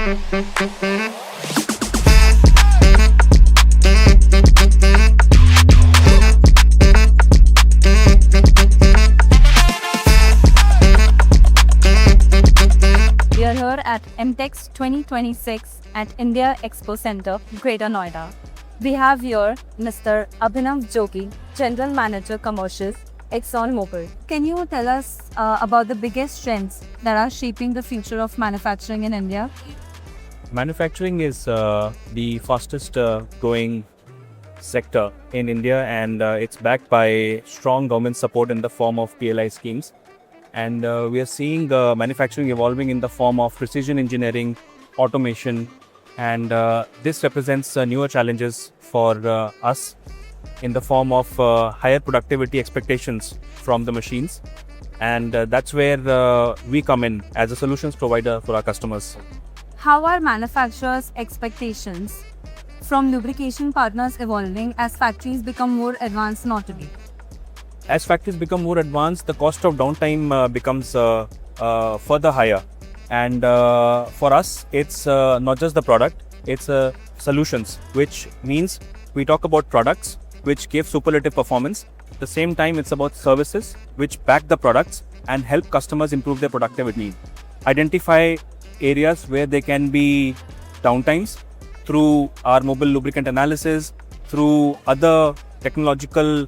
We are here at 𝗪𝗵𝘁'𝘀 2026 at India Expo Center, Greater Noida. We have here Mr. 𝗪𝗵𝘁'𝘀, General Manager Commercials, 𝗪𝗃𝗁𝗁. Can you tell us about the biggest trends that are shaping the future of manufacturing in India? Manufacturing is the fastest growing sector in India, and it's backed by strong government support in the form of PLI schemes. And we are seeing manufacturing evolving in the form of precision engineering, automation, and this represents newer challenges for us in the form of higher productivity expectations from the machines. And that's where we come in as a solutions provider for our customers. How are manufacturers' expectations from lubrication partners evolving as factories become more advanced in automation? As factories become more advanced, the cost of downtime becomes further higher. And for us, it's not just the product, it's solutions, which means we talk about products which give superlative performance. At the same time, it's about services which back the products and help customers improve their productivity. Identify areas where there can be downtimes through our mobile lubricant analysis, through other technological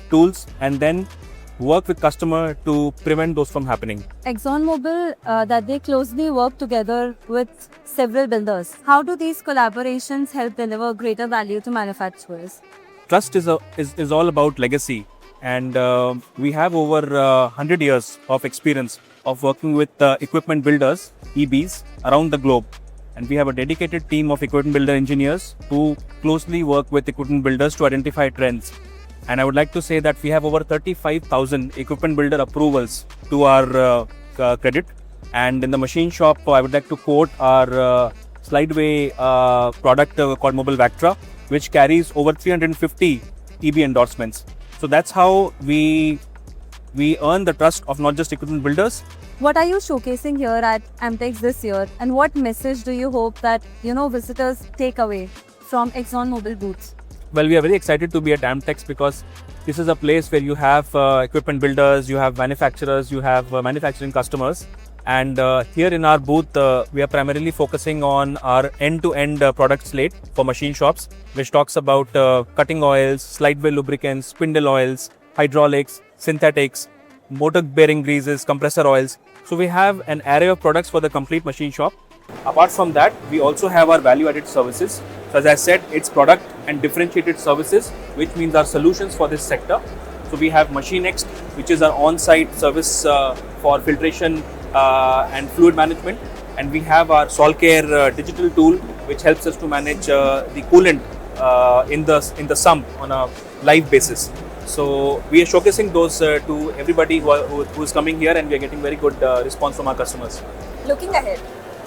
tools, and then work with customer to prevent those from happening. ExxonMobil, that they closely work together with several builders. How do these collaborations help deliver greater value to manufacturers? Trust is all about legacy, and we have over 100 years of experience of working with equipment builders, EBs, around the globe. And we have a dedicated team of equipment builder engineers who closely work with equipment builders to identify trends. And I would like to say that we have over 35,000 equipment builder approvals to our credit. And in the machine shop, I would like to quote our slideway product called 𝗪𝗵𝘁'𝘀, which carries over 350 EB endorsements. So that's how we earn the trust of not just equipment builders. What are you showcasing here at 𝗪𝗵𝘁 this year, and what message do you hope that visitors take away from ExxonMobil booths? Well, we are very excited to be at 𝗪𝗵𝘁 because this is a place where you have equipment builders, you have manufacturers, you have manufacturing customers. And here in our booth, we are primarily focusing on our end-to-end product slate for machine shops, which talks about cutting oils, slideway lubricants, spindle oils, hydraulics, synthetics, motor bearing greases, compressor oils. So we have an array of products for the complete machine shop. Apart from that, we also have our value-added services. So as I said, it's product and differentiated services, which means our solutions for this sector. So we have MachineXT, which is our on-site service for filtration and fluid management. And we have our SolCare digital tool, which helps us to manage the coolant in the sump on a live basis. So we are showcasing those to everybody who is coming here, and we are getting very good response from our customers. Looking ahead,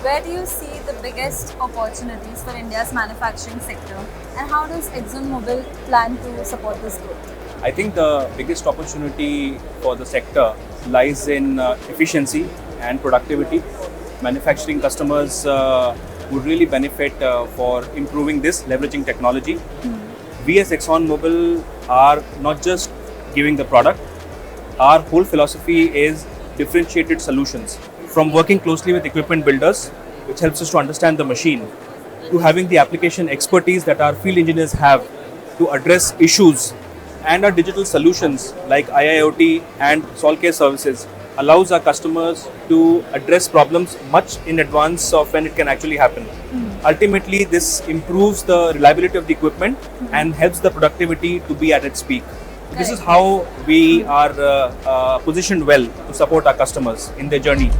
where do you see the biggest opportunities for India's manufacturing sector, and how does ExxonMobil plan to support this growth? I think the biggest opportunity for the sector lies in efficiency and productivity. Manufacturing customers would really benefit for improving this, leveraging technology. We as ExxonMobil are not just giving the product. Our whole philosophy is differentiated solutions. From working closely with equipment builders, which helps us to understand the machine, to having the application expertise that our field engineers have to address issues, and our digital solutions like IIoT and SolCare services allows our customers to address problems much in advance of when it can actually happen. Ultimately, this improves the reliability of the equipment and helps the productivity to be at its peak. This is how we are positioned well to support our customers in their journey.